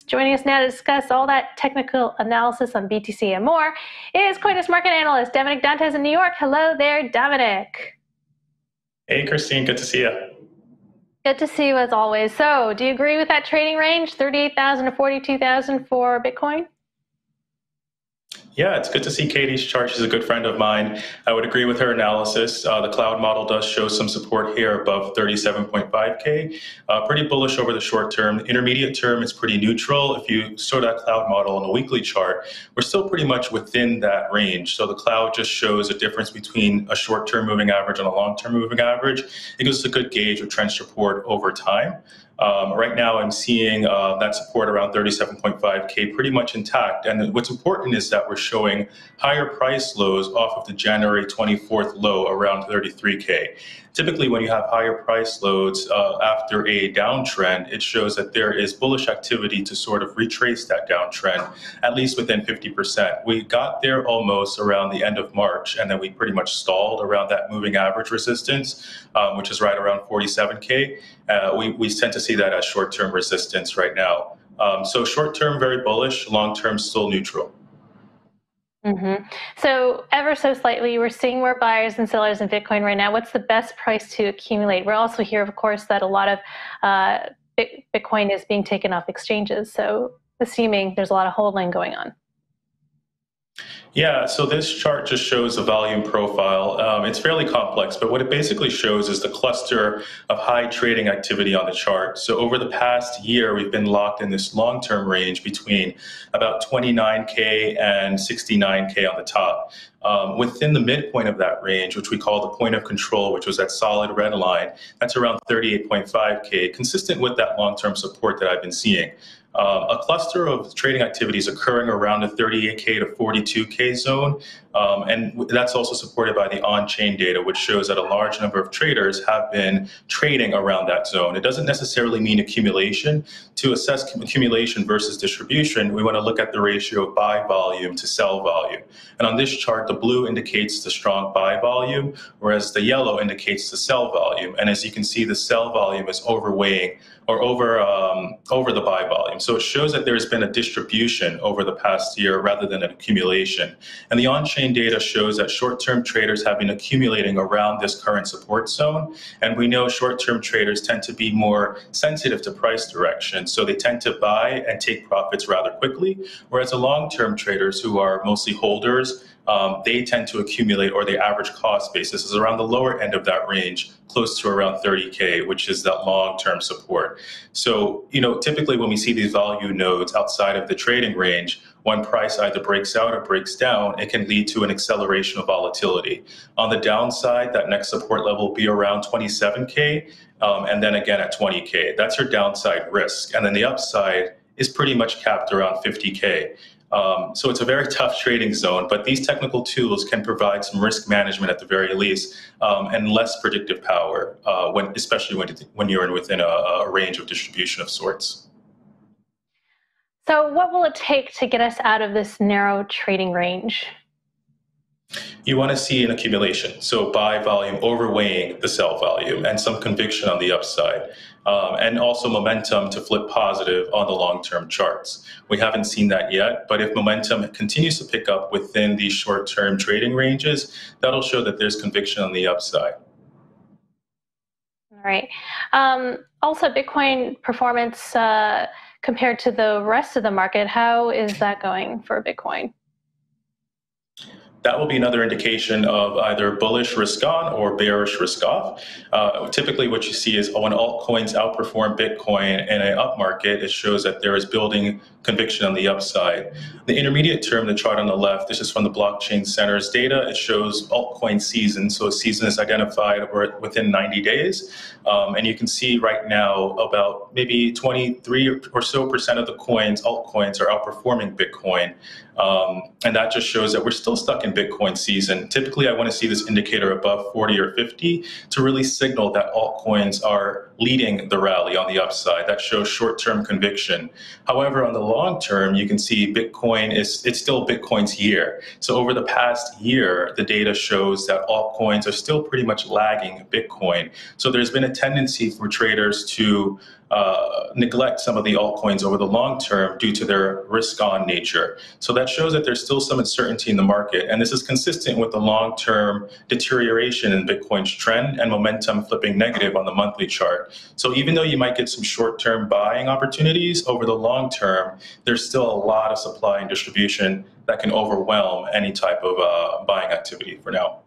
Joining us now to discuss all that technical analysis on BTC and more is CoinDesk market analyst Damanick Dantes in New York. Hello there, Damanick. Hey, Christine, good to see you. Good to see you as always. So, do you agree with that trading range, 38,000 to 42,000 for Bitcoin? Yeah, it's good to see Katie's chart. She's a good friend of mine. I would agree with her analysis. The cloud model does show some support here above 37.5K. Pretty bullish over the short term. Intermediate term is pretty neutral. If you saw that cloud model on the weekly chart, we're still pretty much within that range. So the cloud just shows a difference between a short-term moving average and a long-term moving average. It gives us a good gauge of trend support over time. Right now, I'm seeing that support around 37.5K pretty much intact. And what's important is that we're showing higher price lows off of the January 24th low around 33K. Typically, when you have higher price loads after a downtrend, it shows that there is bullish activity to sort of retrace that downtrend, at least within 50%. We got there almost around the end of March, and then we pretty much stalled around that moving average resistance, which is right around 47K. We tend to see that as short-term resistance right now. So short-term, very bullish, long-term, still neutral. So ever so slightly, we're seeing more buyers and sellers in Bitcoin right now. What's the best price to accumulate? We're also here, of course, that a lot of Bitcoin is being taken off exchanges. So assuming there's a lot of holding going on. Yeah, so this chart just shows a volume profile. It's fairly complex, but what it basically shows is the cluster of high trading activity on the chart. So over the past year, we've been locked in this long-term range between about 29K and 69K on the top. Within the midpoint of that range, which we call the point of control, which was that solid red line, that's around 38.5K, consistent with that long-term support that I've been seeing. A cluster of trading activities occurring around the 38K to 42K zone, and that's also supported by the on-chain data, which shows that a large number of traders have been trading around that zone. It doesn't necessarily mean accumulation. To assess accumulation versus distribution, we want to look at the ratio of buy volume to sell volume. And on this chart, the blue indicates the strong buy volume, whereas the yellow indicates the sell volume. And as you can see, the sell volume is overweighing or over the buy volume. So it shows that there's been a distribution over the past year rather than an accumulation. And the on-chain data shows that short-term traders have been accumulating around this current support zone. And we know short-term traders tend to be more sensitive to price direction. So they tend to buy and take profits rather quickly, whereas the long-term traders who are mostly holders, they tend to accumulate, or the average cost basis is around the lower end of that range, close to around 30K, which is that long-term support. So, typically when we see these value nodes outside of the trading range, when price either breaks out or breaks down, it can lead to an acceleration of volatility. On the downside, that next support level will be around 27K, and then again at 20K. That's your downside risk. And then the upside is pretty much capped around 50K. So it's a very tough trading zone, but these technical tools can provide some risk management at the very least, and less predictive power, especially when you're within a range of distribution of sorts. So what will it take to get us out of this narrow trading range? You want to see an accumulation, so buy volume overweighing the sell volume and some conviction on the upside, and also momentum to flip positive on the long-term charts. We haven't seen that yet, but if momentum continues to pick up within these short-term trading ranges, that'll show that there's conviction on the upside. All right. Also, Bitcoin performance compared to the rest of the market, how is that going for Bitcoin? That will be another indication of either bullish risk on or bearish risk off. Typically what you see is when altcoins outperform Bitcoin in an up market, it shows that there is building conviction on the upside. The intermediate term, the chart on the left, this is from the Blockchain Center's data. It shows altcoin season. So a season is identified within 90 days. And you can see right now about maybe 23 or so percent of the altcoins are outperforming Bitcoin. And that just shows that we're still stuck in Bitcoin season. Typically, I want to see this indicator above 40 or 50 to really signal that altcoins are leading the rally on the upside. That shows short-term conviction. However, on the long term, you can see Bitcoin it's still Bitcoin's year. So over the past year, the data shows that altcoins are still pretty much lagging Bitcoin. So there's been a tendency for traders to neglect some of the altcoins over the long term due to their risk-on nature. So that shows that there's still some uncertainty in the market, and this is consistent with the long-term deterioration in Bitcoin's trend and momentum flipping negative on the monthly chart. So even though you might get some short-term buying opportunities, over the long term, there's still a lot of supply and distribution that can overwhelm any type of buying activity for now.